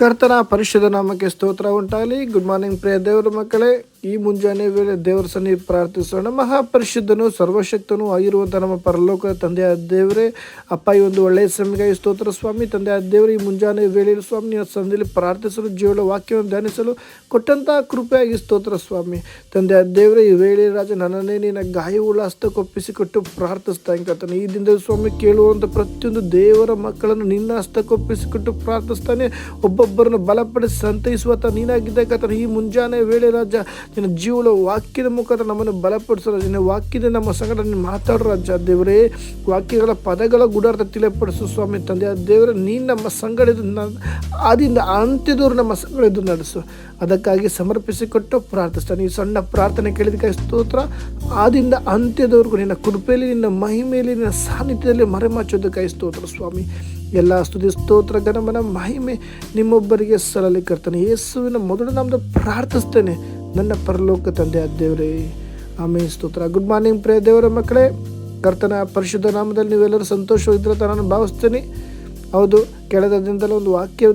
ಕರ್ತನ ಪರಿಶುದ್ಧ ನಾಮಕ್ಕೆ ಸ್ತೋತ್ರ ಉಂಟಾಗಲಿ. ಗುಡ್ ಮಾರ್ನಿಂಗ್ ಪ್ರಿಯ ದೇವರ ಮಕ್ಕಳೇ, ಈ ಮುಂಜಾನೆ ವೇಳೆ ದೇವರ ಸನ್ನಿಧಿ ಪ್ರಾರ್ಥಿಸೋಣ. ಮಹಾಪರಿಶುದ್ಧನು ಸರ್ವಶಕ್ತನು ಆಗಿರುವಂಥ ನಮ್ಮ ಪರಲೋಕ ತಂದೆಯ ದೇವರೇ, ಅಪ್ಪ, ಈ ಒಂದು ಒಳ್ಳೆಯ ಸಮಯಗಾಗಿ ಸ್ತೋತ್ರ ಸ್ವಾಮಿ. ತಂದೆಯ ದೇವರು ಈ ಮುಂಜಾನೆ ವೇಳೆಯಲ್ಲಿ ಸ್ವಾಮಿ ನಿನ್ನ ಸನ್ನಿಧಿಯಲ್ಲಿ ಪ್ರಾರ್ಥಿಸಲು, ಜೀವನ ವಾಕ್ಯವನ್ನು ಧ್ಯಾನಿಸಲು ಕೊಟ್ಟಂತಹ ಕೃಪೆಯಾಗಿ ಸ್ತೋತ್ರ ಸ್ವಾಮಿ. ತಂದೆಯ ದೇವರೇ, ಈ ವೇಳೆ ರಾಜ ನನ್ನನ್ನೇ ನಿನ್ನ ಗಾಯವುಳ್ಳ ಹಸ್ತಕ್ಕೊಪ್ಪಿಸಿಕೊಟ್ಟು ಪ್ರಾರ್ಥಿಸ್ತಾ ಕರ್ತನೆ. ಈ ದಿನದಲ್ಲಿ ಸ್ವಾಮಿ ಕೇಳುವಂಥ ಪ್ರತಿಯೊಂದು ದೇವರ ಮಕ್ಕಳನ್ನು ನಿನ್ನ ಹಸ್ತಕ್ಕೊಪ್ಪಿಸಿಕೊಟ್ಟು ಪ್ರಾರ್ಥಿಸ್ತಾನೆ. ಒಬ್ಬೊಬ್ಬರನ್ನು ಬಲಪಡಿಸಿ ಸಂತೈಸುವಂಥ ನೀನಾಗಿದ್ದ ಕರ್ತನೆ. ಈ ಮುಂಜಾನೆ ವೇಳೆ ರಾಜ ನಿನ್ನ ಜೀವನ ವಾಕ್ಯದ ಮುಖಾಂತರ ನಮ್ಮನ್ನು ಬಲಪಡಿಸೋ, ನಿನ್ನ ವಾಕ್ಯದ ನಮ್ಮ ಸಂಗಡ ನೀನು ಮಾತಾಡೋ ರಾಜ ದೇವರೇ. ವಾಕ್ಯಗಳ ಪದಗಳ ಗುಡಾರ್ಥ ತಿಳಿಪಡಿಸು ಸ್ವಾಮಿ. ತಂದೆಯ ದೇವರೇ, ನೀನು ನಮ್ಮ ಸಂಗಡ ಆದಿಂದ ಅಂತ್ಯದವರು ನಮ್ಮ ಸಂಗಡ ನಡೆಸು. ಅದಕ್ಕಾಗಿ ಸಮರ್ಪಿಸಿಕೊಟ್ಟು ಪ್ರಾರ್ಥಿಸ್ತಾನೆ. ಈ ಸಣ್ಣ ಪ್ರಾರ್ಥನೆ ಕೇಳಿದಕ್ಕಾಗಿ ಸ್ತೋತ್ರ. ಆದಿಂದ ಅಂತ್ಯದವರೆಗೂ ನಿನ್ನ ಕೃಪೆಯಲ್ಲಿ, ನಿನ್ನ ಮಹಿಮೆಯಲ್ಲಿ, ನಿನ್ನ ಸಾನ್ನಿಧ್ಯದಲ್ಲಿ ಮರೆಮಾಚೋದಕ್ಕಾಗಿ ಸ್ತೋತ್ರ ಸ್ವಾಮಿ. ಎಲ್ಲ ಸ್ತುತಿ, ಸ್ತೋತ್ರ, ಘನಮನ, ಮಹಿಮೆ ನಿಮ್ಮೊಬ್ಬರಿಗೆ ಸಲ್ಲಲಿ ಕರ್ತನೆ. ಯೇಸುವಿನ ಮೊದಲು ನಾಮದ ಪ್ರಾರ್ಥಿಸ್ತೇನೆ ನನ್ನ ಪರಲೋಕ ತಂದೆಯ ದೇವರೇ, ಆಮೇಲೆ ಸ್ತೋತ್ರ. ಗುಡ್ ಮಾರ್ನಿಂಗ್ ಪ್ರಿಯ ದೇವರ ಮಕ್ಕಳೇ, ಕರ್ತನ ಪರಿಶುದ್ಧ ನಾಮದಲ್ಲಿ ನೀವೆಲ್ಲರೂ ಸಂತೋಷವಾಗಿದ್ದರೆ ನಾನು ಭಾವಿಸ್ತೀನಿ. ಹೌದು, ಕೆಳದ ದಿನದಲ್ಲಿ ಒಂದು ವಾಕ್ಯ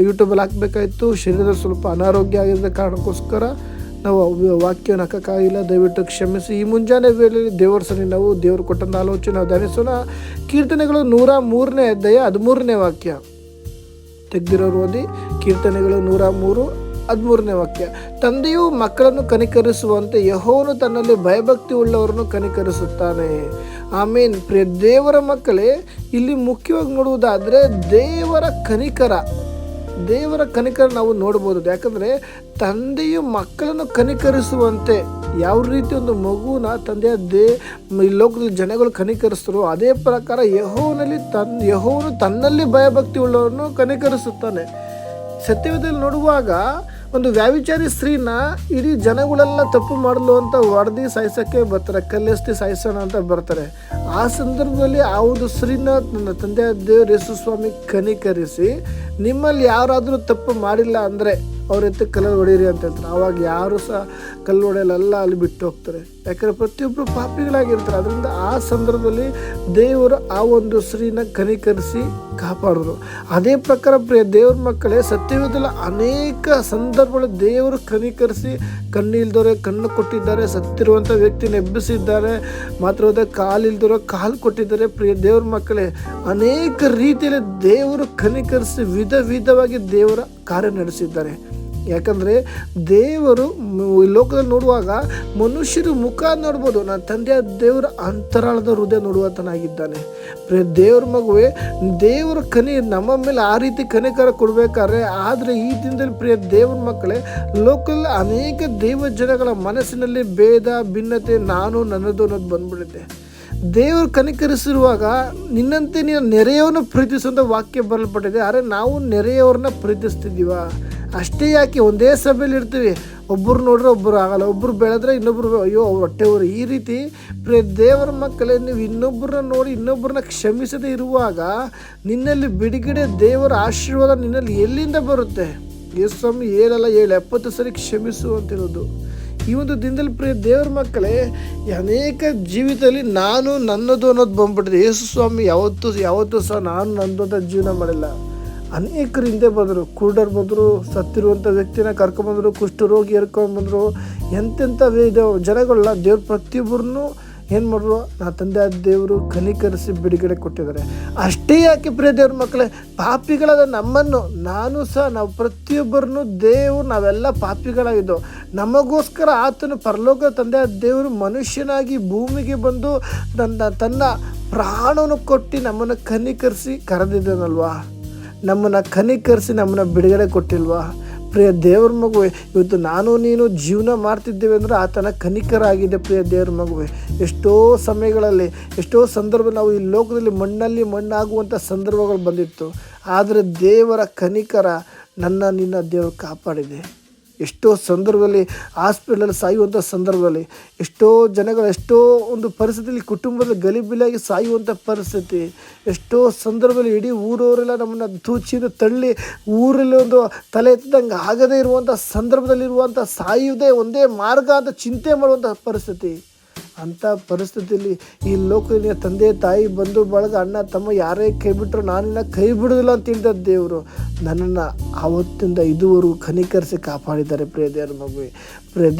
ಯೂಟ್ಯೂಬಲ್ಲಿ ಹಾಕಬೇಕಾಯಿತು. ಶರೀರದಲ್ಲಿ ಸ್ವಲ್ಪ ಅನಾರೋಗ್ಯ ಆಗಿದ್ದ ಕಾರಣಕ್ಕೋಸ್ಕರ ನಾವು ವಾಕ್ಯವನ್ನು ಹಾಕೋಕ್ಕಾಗಿಲ್ಲ. ದಯವಿಟ್ಟು ಕ್ಷಮಿಸಿ. ಈ ಮುಂಜಾನೆ ವೇಳೆಯಲ್ಲಿ ದೇವರ ಸನ್ನಿಧಿ ನಾವು ದೇವರು ಕೊಟ್ಟಂಥ ಆಲೋಚನೆ ನಾವು ಧ್ಯಾನಿಸೋಣ. ಕೀರ್ತನೆಗಳು 103ನೇ ಅಧ್ಯಾಯ 13ನೇ ವಾಕ್ಯ ತೆಗೆದಿರೋರು ಓದಿ. ಕೀರ್ತನೆಗಳು 103:13ನೇ ವಾಕ್ಯ. ತಂದೆಯು ಮಕ್ಕಳನ್ನು ಕನಿಕರಿಸುವಂತೆ ಯೆಹೋವನು ತನ್ನಲ್ಲಿ ಭಯಭಕ್ತಿ ಉಳ್ಳವರನ್ನು ಕನಿಕರಿಸುತ್ತಾನೆ. ಆಮೇನ್. ಪ್ರಿಯ ದೇವರ ಮಕ್ಕಳೇ, ಇಲ್ಲಿ ಮುಖ್ಯವಾಗಿ ನೋಡುವುದಾದರೆ ದೇವರ ಕನಿಕರ ನಾವು ನೋಡ್ಬೋದು. ಯಾಕಂದರೆ ತಂದೆಯು ಮಕ್ಕಳನ್ನು ಕನಿಕರಿಸುವಂತೆ, ಯಾವ ರೀತಿ ಒಂದು ಮಗುನ ತಂದೆಯ ಈ ಲೋಕದಲ್ಲಿ ಜನಗಳು ಕನಿಕರಿಸ್ತರೋ ಅದೇ ಪ್ರಕಾರ ಯೆಹೋವನು ತನ್ನಲ್ಲಿ ಭಯಭಕ್ತಿ ಉಳ್ಳವರನ್ನು ಕನಿಕರಿಸುತ್ತಾನೆ. ಸತ್ಯವೇದದಲ್ಲಿ ನೋಡುವಾಗ ಒಂದು ವ್ಯಾವಿಚಾರಿ ಸ್ತ್ರೀನ ಇಡೀ ಜನಗಳೆಲ್ಲ ತಪ್ಪು ಮಾಡಲು ಅಂತ ಹೊಡೆದು ಸಾಯಿಸೋಕ್ಕೆ ಬರ್ತಾರೆ, ಕಲ್ಲೆಸ್ತಿ ಸಾಯಿಸೋಣ ಅಂತ ಬರ್ತಾರೆ. ಆ ಸಂದರ್ಭದಲ್ಲಿ ಆ ಒಂದು ಸ್ತ್ರೀನ ನನ್ನ ತಂದೆಯ ದೇವರು ಯೇಸು ಸ್ವಾಮಿ ಕನಿಕರಿಸಿ, ನಿಮ್ಮಲ್ಲಿ ಯಾರಾದರೂ ತಪ್ಪು ಮಾಡಿಲ್ಲ ಅಂದರೆ ಅವ್ರ ಎತ್ತು ಕಲ್ಲು ಹೊಡೀರಿ ಅಂತ ಹೇಳ್ತಾರೆ. ಆವಾಗ ಯಾರು ಸಹ ಕಲ್ಲು ಹೊಡೆಯಲ್ಲ, ಅಲ್ಲಿ ಬಿಟ್ಟು ಹೋಗ್ತಾರೆ. ಯಾಕಂದರೆ ಪ್ರತಿಯೊಬ್ಬರು ಪಾಪಿಗಳಾಗಿರ್ತಾರೆ. ಅದರಿಂದ ಆ ಸಂದರ್ಭದಲ್ಲಿ ದೇವರು ಆ ಒಂದು ಸ್ತ್ರೀನ ಕನಿಕರಿಸಿ ಕಾಪಾಡಿದ್ರು. ಅದೇ ಪ್ರಕಾರ ಪ್ರಿಯ ದೇವ್ರ ಮಕ್ಕಳೇ, ಸತ್ಯವೇದದಲ್ಲಿ ಅನೇಕ ಸಂದರ್ಭಗಳು ದೇವರು ಕನಿಕರಿಸಿ, ಕಣ್ಣಿಲ್ದವ್ರೆ ಕಣ್ಣು ಕೊಟ್ಟಿದ್ದಾರೆ, ಸತ್ತಿರುವಂಥ ವ್ಯಕ್ತಿನ ಎಬ್ಬಿಸಿದ್ದಾರೆ, ಮಾತ್ರವಾದ ಕಾಲಿಲ್ದವ್ರೆ ಕಾಲು ಕೊಟ್ಟಿದ್ದಾರೆ. ಪ್ರಿಯ ದೇವ್ರ ಮಕ್ಕಳೇ, ಅನೇಕ ರೀತಿಯಲ್ಲಿ ದೇವರು ಕನಿಕರಿಸಿ ವಿಧವಾಗಿ ದೇವರ ಕಾರ್ಯ ನಡೆಸಿದ್ದಾರೆ. ಯಾಕಂದರೆ ದೇವರು ಈ ಲೋಕದಲ್ಲಿ ನೋಡುವಾಗ ಮನುಷ್ಯರು ಮುಖ ನೋಡ್ಬೋದು, ನನ್ನ ತಂದೆಯ ದೇವರ ಅಂತರಾಳದ ಹೃದಯ ನೋಡುವಂತನಾಗಿದ್ದಾನೆ. ದೇವ್ರ ಮಗುವೆ, ದೇವರ ನಮ್ಮ ಮೇಲೆ ಆ ರೀತಿ ಕನಿಕರ ಕೊಡಬೇಕಾದ್ರೆ, ಆದರೆ ಈ ದಿನದಲ್ಲಿ ಪ್ರಿಯ ದೇವ್ರ ಮಕ್ಕಳೇ, ಲೋಕದಲ್ಲಿ ಅನೇಕ ದೇವ ಜನಗಳ ಮನಸ್ಸಿನಲ್ಲಿ ಭೇದ ಭಿನ್ನತೆ, ನಾನು ನನ್ನದು ಅನ್ನೋದು ಬಂದ್ಬಿಡುತ್ತೆ. ದೇವರು ಕನಿಕರಿಸಿರುವಾಗ ನಿನ್ನಂತೆ ನೀನು ನೆರೆಯವನ್ನ ಪ್ರೀತಿಸುವಂಥ ವಾಕ್ಯ ಬರಲ್ಪಟ್ಟಿದೆ. ಆದರೆ ನಾವು ನೆರೆಯವರನ್ನ ಪ್ರೀತಿಸ್ತಿದ್ದೀವ? ಅಷ್ಟೇ ಯಾಕೆ ಒಂದೇ ಸಭೆಯಲ್ಲಿ ಇರ್ತೀವಿ, ಒಬ್ಬರು ನೋಡ್ರೆ ಒಬ್ಬರು ಆಗಲ್ಲ, ಒಬ್ಬರು ಬೆಳೆದ್ರೆ ಇನ್ನೊಬ್ಬರು ಅಯ್ಯೋ ಹೊಟ್ಟೆವರು. ಈ ರೀತಿ ಪ್ರಿಯ ದೇವರ ಮಕ್ಕಳೇ, ನೀವು ಇನ್ನೊಬ್ಬರನ್ನ ನೋಡಿ ಇನ್ನೊಬ್ಬರನ್ನ ಕ್ಷಮಿಸದೇ ಇರುವಾಗ ನಿನ್ನಲ್ಲಿ ಬಿಡುಗಡೆ, ದೇವರ ಆಶೀರ್ವಾದ ನಿನ್ನಲ್ಲಿ ಎಲ್ಲಿಂದ ಬರುತ್ತೆ? ಯೇಸು ಸ್ವಾಮಿ 70 ಸರಿ ಕ್ಷಮಿಸು ಅಂತಿರೋದು. ಈ ಒಂದು ದಿನದಲ್ಲಿ ಪ್ರಿಯ ದೇವರ ಮಕ್ಕಳೇ, ಅನೇಕ ಜೀವಿತದಲ್ಲಿ ನಾನು ನನ್ನದು ಅನ್ನೋದು ಬಂದ್ಬಿಟ್ಟಿದೆ. ಯೇಸು ಸ್ವಾಮಿ ಯಾವತ್ತೂ ಸಹ ನಾನು ನನ್ನದು ಅಂತ ಜೀವನ ಮಾಡಿಲ್ಲ. ಅನೇಕರು ಹಿಂದೆ ಬಂದರು, ಕುರುಡರು ಬಂದರು, ಸತ್ತಿರುವಂಥ ವ್ಯಕ್ತಿನ ಕರ್ಕೊಂಬಂದರು, ಕುಷ್ಠರೋಗಿ ಎರ್ಕೊಂಡ್ಬಂದರು, ಎಂತೆಂಥ ಜನಗಳನ್ನ ದೇವ್ರು ಪ್ರತಿಯೊಬ್ಬರನ್ನು ಏನು ಮಾಡಿದ್ರು, ನಾ ತಂದೆ ದೇವರು ಕನಿಕರಿಸಿ ಬಿಡುಗಡೆ ಕೊಟ್ಟಿದ್ದಾರೆ. ಅಷ್ಟೇ ಯಾಕೆ ಪ್ರಿಯ ದೇವ್ರ ಮಕ್ಕಳೇ, ಪಾಪಿಗಳಾದ ನಮ್ಮನ್ನು, ನಾವು ಪ್ರತಿಯೊಬ್ಬರನ್ನು ನಾವೆಲ್ಲ ಪಾಪಿಗಳಾಗಿದ್ದೋ, ನಮಗೋಸ್ಕರ ಆತನು ಪರಲೋಕ ತಂದೆ ದೇವರು ಮನುಷ್ಯನಾಗಿ ಭೂಮಿಗೆ ಬಂದು ತನ್ನ ಪ್ರಾಣವನ್ನು ಕೊಟ್ಟು ನಮ್ಮನ್ನು ಕನಿಕರಿಸಿ ಕರೆದಿದ್ದಾನಲ್ವಾ? ನಮ್ಮನ್ನು ಕನಿಕರಿಸಿ ನಮ್ಮನ್ನು ಬಿಡುಗಡೆ ಕೊಟ್ಟಿಲ್ವಾ? ಪ್ರಿಯ ದೇವ್ರ ಮಗುವೆ, ಇವತ್ತು ನಾನು ನೀನು ಜೀವನ ಮಾಡ್ತಿದ್ದೇವೆ ಅಂದರೆ ಆತನ ಕನಿಕರ ಆಗಿದೆ. ಪ್ರಿಯ ದೇವ್ರ ಮಗುವೆ, ಎಷ್ಟೋ ಸಮಯಗಳಲ್ಲಿ, ಎಷ್ಟೋ ಸಂದರ್ಭ ನಾವು ಈ ಲೋಕದಲ್ಲಿ ಮಣ್ಣಲ್ಲಿ ಮಣ್ಣಾಗುವಂಥ ಸಂದರ್ಭಗಳು ಬಂದಿತ್ತು. ಆದರೆ ದೇವರ ಕನಿಕರ ನಿನ್ನ ದೇವರು ಕಾಪಾಡಿದೆ. ಎಷ್ಟೋ ಸಂದರ್ಭದಲ್ಲಿ ಹಾಸ್ಪಿಟಲಲ್ಲಿ ಸಾಯುವಂಥ ಸಂದರ್ಭದಲ್ಲಿ, ಎಷ್ಟೋ ಜನಗಳು ಎಷ್ಟೋ ಒಂದು ಪರಿಸ್ಥಿತಿಯಲ್ಲಿ ಕುಟುಂಬದ ಗಲಿಬಿಲಾಗಿ ಸಾಯುವಂಥ ಪರಿಸ್ಥಿತಿ, ಎಷ್ಟೋ ಸಂದರ್ಭದಲ್ಲಿ ಇಡೀ ಊರವರೆಲ್ಲ ನಮ್ಮನ್ನು ತೂಚಿದ ತಳ್ಳಿ ಊರಲ್ಲಿ ಒಂದು ತಲೆ ಎತ್ತದಂಗೆ ಆಗದೇ ಇರುವಂಥ ಸಂದರ್ಭದಲ್ಲಿರುವಂಥ ಸಾಯುವುದೇ ಒಂದೇ ಮಾರ್ಗ ಅಂತ ಚಿಂತೆ ಮಾಡುವಂಥ ಪರಿಸ್ಥಿತಿ. ಅಂಥ ಪರಿಸ್ಥಿತಿಯಲ್ಲಿ ಈ ಲೋಕದ ತಂದೆ ತಾಯಿ ಬಂಧು ಬಳಗ ಅಣ್ಣ ತಮ್ಮ ಯಾರೇ ಕೈ ಬಿಟ್ಟರು ನಾನಿನ್ನ ಕೈ ಬಿಡೋದಿಲ್ಲ ಅಂತ ಹೇಳಿದ ದೇವರು ನನ್ನನ್ನು ಆವತ್ತಿಂದ ಇದುವರೆಗೂ ಕನಿಕರಿಸಿ ಕಾಪಾಡಿದ್ದಾರೆ ಪ್ರಿಯ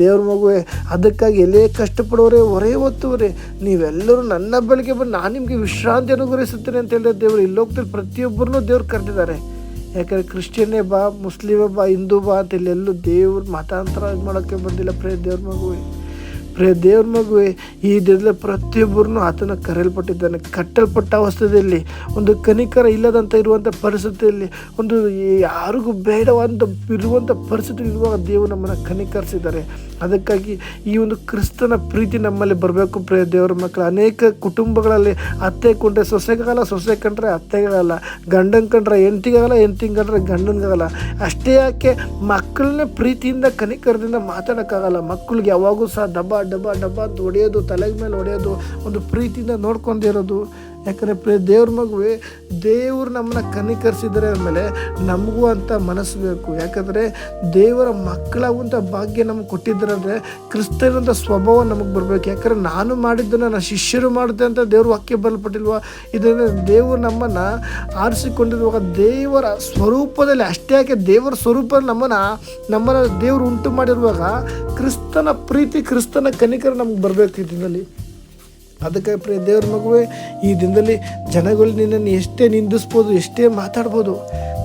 ದೇವ್ರ ಮಗುವೆ. ಅದಕ್ಕಾಗಿ ಎಲ್ಲೇ ಕಷ್ಟಪಡೋರೆ ಹೊರೆ ಹೊತ್ತುವರೆ ನೀವೆಲ್ಲರೂ ನನ್ನ ಬಳಿಗೆ ಬಂದು ನಾನು ನಿಮಗೆ ವಿಶ್ರಾಂತಿ ಅನುಗ್ರಹಿಸುತ್ತೇನೆ ಅಂತ ಹೇಳಿದ ದೇವರು ಈ ಲೋಕದಲ್ಲಿ ಪ್ರತಿಯೊಬ್ಬರನ್ನೂ ದೇವ್ರು ಕರೆದಿದ್ದಾರೆ. ಯಾಕಂದರೆ ಕ್ರಿಶ್ಚಿಯನ್ನೇ ಬಾ, ಮುಸ್ಲಿಮೇ ಬಾ, ಹಿಂದೂ ಬಾ ಅಂತ ಇಲ್ಲೆಲ್ಲೂ ದೇವ್ರ ಮತಾಂತರ ಮಾಡೋಕ್ಕೆ ಬಂದಿಲ್ಲ ಪ್ರಿಯ ದೇವ್ರ ಮಗುವೆ. ಈ ದಿನದಲ್ಲಿ ಪ್ರತಿಯೊಬ್ಬರನ್ನು ಆತನ ಕರೆಯಲ್ಪಟ್ಟಿದ್ದಾನೆ. ಕಟ್ಟಲ್ಪಟ್ಟ ಅವಸ್ಥೆಯಲ್ಲಿ ಒಂದು ಕನಿಕರ ಇಲ್ಲದಂತ ಇರುವಂಥ ಪರಿಸ್ಥಿತಿಯಲ್ಲಿ ಒಂದು ಯಾರಿಗೂ ಬೇಡವಂತ ಇರುವಂಥ ಪರಿಸ್ಥಿತಿ ಇರುವಾಗ ದೇವರು ನಮ್ಮನ್ನು ಕನಿಕರಿಸಿದ್ದಾರೆ. ಅದಕ್ಕಾಗಿ ಈ ಒಂದು ಕ್ರಿಸ್ತನ ಪ್ರೀತಿ ನಮ್ಮಲ್ಲಿ ಬರಬೇಕು ಪ್ರಿಯ ದೇವರ ಮಕ್ಕಳು. ಅನೇಕ ಕುಟುಂಬಗಳಲ್ಲಿ ಅತ್ತೆ ಕೊಂಡ್ರೆ ಸೊಸೆಗಾಗಲ್ಲ, ಸೊಸೆ ಕಂಡ್ರೆ ಅತ್ತೆಗಾಗಲ್ಲ, ಗಂಡನ ಕಂಡ್ರೆ ಹೆಂಡ್ತಿಗಾಗಲ್ಲ, ಹೆಂಡ್ತಿನ ಕಂಡ್ರೆ ಗಂಡನಿಗಾಗಲ್ಲ. ಅಷ್ಟೇ ಯಾಕೆ ಮಕ್ಕಳನ್ನೇ ಪ್ರೀತಿಯಿಂದ ಕನಿಕರದಿಂದ ಮಾತಾಡೋಕ್ಕಾಗಲ್ಲ. ಮಕ್ಕಳಿಗೆ ಯಾವಾಗೂ ಸಹ ಡಬ್ಬ ಅಂತ ಹೊಡೆಯೋದು, ತಲೆಗೆ ಮೇಲೆ ಹೊಡೆಯೋದು, ಒಂದು ಪ್ರೀತಿಯಿಂದ ನೋಡ್ಕೊಂಡಿರೋದು. ಯಾಕಂದರೆ ದೇವ್ರ ಮಗುವೆ ದೇವರು ನಮ್ಮನ್ನ ಕನಿಕರಿಸಿದರೆ ಅಂದಮೇಲೆ ನಮಗೂ ಅಂತ ಮನಸ್ಸು ಬೇಕು. ಯಾಕಂದರೆ ದೇವರ ಮಕ್ಕಳಾಗುವಂಥ ಭಾಗ್ಯ ನಮಗೆ ಕೊಟ್ಟಿದ್ದರಂದರೆ ಕ್ರಿಸ್ತನಂಥ ಸ್ವಭಾವ ನಮಗೆ ಬರಬೇಕು. ಯಾಕಂದರೆ ನಾನು ಮಾಡಿದ್ದನ್ನು ನನ್ನ ಶಿಷ್ಯರು ಮಾಡಿದೆ ಅಂತ ದೇವ್ರ ವಾಕ್ಯ ಬರಲ್ಪಟ್ಟಿಲ್ವ? ಇದನ್ನು ದೇವರು ನಮ್ಮನ್ನು ಆರಿಸಿಕೊಂಡಿರುವಾಗ ದೇವರ ಸ್ವರೂಪದಲ್ಲಿ, ಅಷ್ಟೇ ಯಾಕೆ ದೇವರ ಸ್ವರೂಪದಲ್ಲಿ ನಮ್ಮನ್ನು ದೇವರು ಉಂಟು ಮಾಡಿರುವಾಗ ಕ್ರಿಸ್ತನ ಪ್ರೀತಿ, ಕ್ರಿಸ್ತನ ಕನಿಕರ ನಮಗೆ ಬರಬೇಕು ಈ ದಿನದಲ್ಲಿ. ಅದಕ್ಕೆ ಪ್ರಿಯ ದೇವ್ರ ಮಗುವೆ, ಈ ದಿನದಲ್ಲಿ ಜನಗಳು ನಿನ್ನನ್ನು ಎಷ್ಟೇ ನಿಂದಿಸ್ಬೋದು, ಎಷ್ಟೇ ಮಾತಾಡ್ಬೋದು,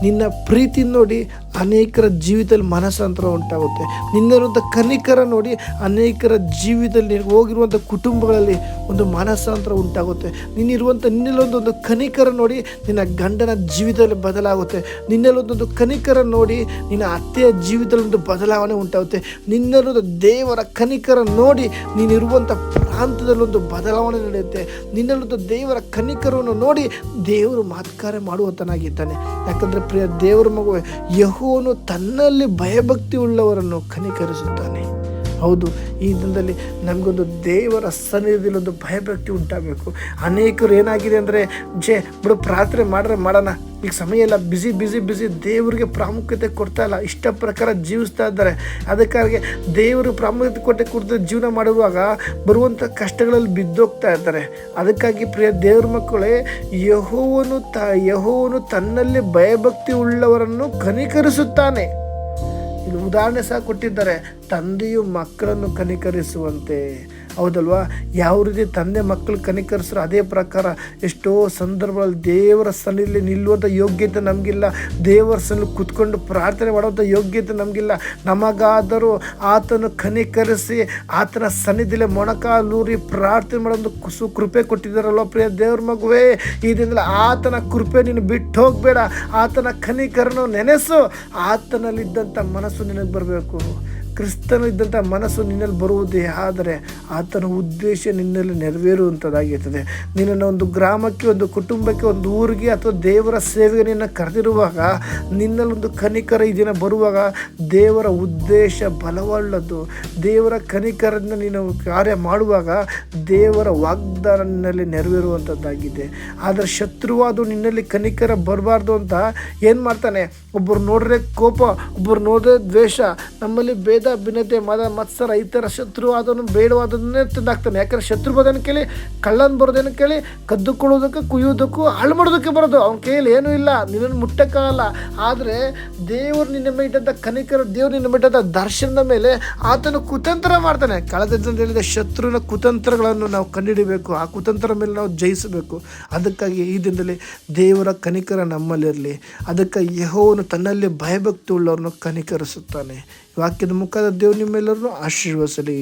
ನಿನ್ನ ಪ್ರೀತಿ ನೋಡಿ ಅನೇಕರ ಜೀವಿತದಲ್ಲಿ ಮನಸ್ಸಾಂತರ ಉಂಟಾಗುತ್ತೆ. ನಿನ್ನಿರುವಂಥ ಕನಿಕರ ನೋಡಿ ಅನೇಕರ ಜೀವಿತದಲ್ಲಿ ಹೋಗಿರುವಂಥ ಕುಟುಂಬಗಳಲ್ಲಿ ಒಂದು ಮನಸ್ಸಾಂತರ ಉಂಟಾಗುತ್ತೆ. ನಿನ್ನಲ್ಲೊಂದೊಂದು ಕನಿಕರ ನೋಡಿ ನಿನ್ನ ಗಂಡನ ಜೀವಿತದಲ್ಲಿ ಬದಲಾಗುತ್ತೆ. ನಿನ್ನಲ್ಲೊಂದೊಂದು ಕನಿಕರ ನೋಡಿ ನಿನ್ನ ಅತ್ತೆಯ ಜೀವಿತದಲ್ಲಿ ಒಂದು ಬದಲಾವಣೆ ಉಂಟಾಗುತ್ತೆ. ನಿನ್ನಲ್ಲೊಂದು ದೇವರ ಕನಿಕರ ನೋಡಿ ನೀನಿರುವಂಥ ಪ್ರಾಂತದಲ್ಲೊಂದು ಬದಲಾವಣೆ ನಡೆಯುತ್ತೆ. ನಿನ್ನಲ್ಲೊಂದು ದೇವರ ಕನಿಕರವನ್ನು ನೋಡಿ ದೇವರು ಮಾತುಕಾರ್ಯ ಮಾಡುವಂತನಾಗಿದ್ದಾನೆ. ಯಾಕಂದರೆ ಪ್ರಿಯ ದೇವರ ಮಗುವೆ, ಯೆಹೋವನು ತನ್ನಲ್ಲಿ ಭಯಭಕ್ತಿ ಉಳ್ಳವರನ್ನು ಕನಿಕರಿಸುತ್ತಾನೆ. ಹೌದು, ಈ ದಿನದಲ್ಲಿ ನಮಗೊಂದು ದೇವರ ಸನ್ನಿಧಿಯಲ್ಲಿ ಒಂದು ಭಯಭಕ್ತಿ ಉಂಟಾಗಬೇಕು. ಅನೇಕರು ಏನಾಗಿದೆ ಅಂದರೆ ಬಿಡು ಪ್ರಾರ್ಥನೆ ಮಾಡೋಣ, ಈಗ ಸಮಯ ಇಲ್ಲ, ಬಿಸಿ ದೇವರಿಗೆ ಪ್ರಾಮುಖ್ಯತೆ ಕೊಡ್ತಾ ಇಲ್ಲ, ಇಷ್ಟ ಪ್ರಕಾರ ಜೀವಿಸ್ತಾ ಇದ್ದಾರೆ. ಅದಕ್ಕಾಗಿ ದೇವರು ಪ್ರಾಮುಖ್ಯತೆ ಕೊಡ್ತಾ ಜೀವನ ಮಾಡುವಾಗ ಬರುವಂಥ ಕಷ್ಟಗಳಲ್ಲಿ ಬಿದ್ದೋಗ್ತಾ ಇದ್ದಾರೆ. ಅದಕ್ಕಾಗಿ ಪ್ರಿಯ ದೇವ್ರ ಮಕ್ಕಳೇ, ಯೆಹೋವನು ತನ್ನಲ್ಲಿ ಭಯಭಕ್ತಿ ಉಳ್ಳವರನ್ನು ಕನಿಕರಿಸುತ್ತಾನೆ. ಇದು ಉದಾಹರಣೆ ಸಹ ಕೊಟ್ಟಿದ್ದಾರೆ, ತಂದೆಯು ಮಕ್ಕಳನ್ನು ಕನಿಕರಿಸುವಂತೆ. ಹೌದಲ್ವಾ? ಯಾವ ರೀತಿ ತಂದೆ ಮಕ್ಕಳು ಕನಿಕರಿಸ್ರು ಅದೇ ಪ್ರಕಾರ ಎಷ್ಟೋ ಸಂದರ್ಭಗಳಲ್ಲಿ ದೇವರ ಸನ್ನಿಧಿಯಲ್ಲಿ ನಿಲ್ಲುವಂಥ ಯೋಗ್ಯತೆ ನಮಗಿಲ್ಲ, ದೇವರ ಸನ್ನಿಧಿಯಲ್ಲಿ ಕುತ್ಕೊಂಡು ಪ್ರಾರ್ಥನೆ ಮಾಡುವಂಥ ಯೋಗ್ಯತೆ ನಮಗಿಲ್ಲ. ನಮಗಾದರೂ ಆತನು ಕನಿಕರಿಸಿ ಆತನ ಸನ್ನಿಧಿಯಲ್ಲಿ ಮೊಣಕಾಲೂರಿ ಪ್ರಾರ್ಥನೆ ಮಾಡೋದು ಕೃಪೆ ಕೊಟ್ಟಿದ್ದಾರಲ್ವ ಪ್ರಿಯ ದೇವ್ರ ಮಗುವೇ. ಈ ದಿನದಲ್ಲಿ ಆತನ ಕೃಪೆ ನೀನು ಬಿಟ್ಟು ಹೋಗಬೇಡ, ಆತನ ಕನಿಕರನ್ನು ನೆನೆಸು. ಆತನಲ್ಲಿದ್ದಂಥ ಮನಸ್ಸು ನಿನಗೆ ಬರಬೇಕು. ಕ್ರಿಸ್ತನು ಇದ್ದಂಥ ಮನಸ್ಸು ನಿನ್ನಲ್ಲಿ ಬರುವುದೇ ಆದರೆ ಆತನ ಉದ್ದೇಶ ನಿನ್ನಲ್ಲಿ ನೆರವೇರುವಂಥದ್ದಾಗಿರ್ತದೆ. ನಿನ್ನನ್ನು ಒಂದು ಗ್ರಾಮಕ್ಕೆ, ಒಂದು ಕುಟುಂಬಕ್ಕೆ, ಒಂದು ಊರಿಗೆ ಅಥವಾ ದೇವರ ಸೇವೆಗೆ ನಿನ್ನ ಕರೆದಿರುವಾಗ ನಿನ್ನಲ್ಲೊಂದು ಕನಿಕರ ಈ ದಿನ ಬರುವಾಗ ದೇವರ ಉದ್ದೇಶ ಬಲವುಳ್ಳದ್ದು. ದೇವರ ಕನಿಕರದಿಂದ ನೀನು ಕಾರ್ಯ ಮಾಡುವಾಗ ದೇವರ ವಾಗ್ದಾನ ನಿನ್ನಲ್ಲಿ ನೆರವೇರುವಂಥದ್ದಾಗಿದೆ. ಆದರೆ ಶತ್ರುವಾದ ನಿನ್ನಲ್ಲಿ ಕನಿಕರ ಬರಬಾರ್ದು ಅಂತ ಏನು ಮಾಡ್ತಾನೆ? ಒಬ್ಬರು ನೋಡ್ರೆ ಕೋಪ, ಒಬ್ಬರು ನೋಡಿದ್ರೆ ದ್ವೇಷ, ನಮ್ಮಲ್ಲಿ ಭೇದ ಭಿನ್ನತೆ, ಮದ ಮತ್ಸರ, ಈ ಥರ ಶತ್ರು ಅದನ್ನು ಬೇಡವಾದನ್ನೇ ತಂದಾಗ್ತಾನೆ. ಯಾಕಂದರೆ ಶತ್ರು ಬರೋದನ್ನು ಕೇಳಿ, ಕಳ್ಳನ್ ಬರೋದನ್ನು ಕೇಳಿ, ಕದ್ದುಕೊಳ್ಳೋದಕ್ಕೆ, ಕುಯ್ಯೋದಕ್ಕೂ, ಹಾಳು ಮಾಡೋದಕ್ಕೆ ಬರೋದು. ಅವನ ಕೈಯಲ್ಲಿ ಏನೂ ಇಲ್ಲ, ನಿನ್ನನ್ನು ಮುಟ್ಟಕ್ಕಾಗಲ್ಲ. ಆದರೆ ದೇವರು ನಿನ್ನ ಮೇಲಿಟ್ಟಂಥ ಕನಿಕರ, ದೇವರು ನಿನ್ನ ಮೇಲಿಟ್ಟಂಥ ದರ್ಶನದ ಮೇಲೆ ಆತನು ಕುತಂತ್ರ ಮಾಡ್ತಾನೆ. ಕಳೆದ ಹೇಳಿದ ಶತ್ರುವಿನ ಕುತಂತ್ರಗಳನ್ನು ನಾವು ಕಂಡುಹಿಡಬೇಕು, ಆ ಕುತಂತ್ರ ಮೇಲೆ ನಾವು ಜಯಿಸಬೇಕು. ಅದಕ್ಕಾಗಿ ಈ ದಿನದಲ್ಲಿ ದೇವರ ಕನಿಕರ ನಮ್ಮಲ್ಲಿರಲಿ. ಅದಕ್ಕೆ ಯೆಹೋವನು ತನ್ನಲ್ಲಿ ಭಯಭಕ್ತಿ ಉಳ್ಳವರನ್ನು ಕನಿಕರಿಸುತ್ತಾನೆ. ವಾಕ್ಯದ ಮುಖದ ದೇವರು ನಿಮ್ಮೆಲ್ಲರನ್ನು ಆಶೀರ್ವದಿಸಲಿ.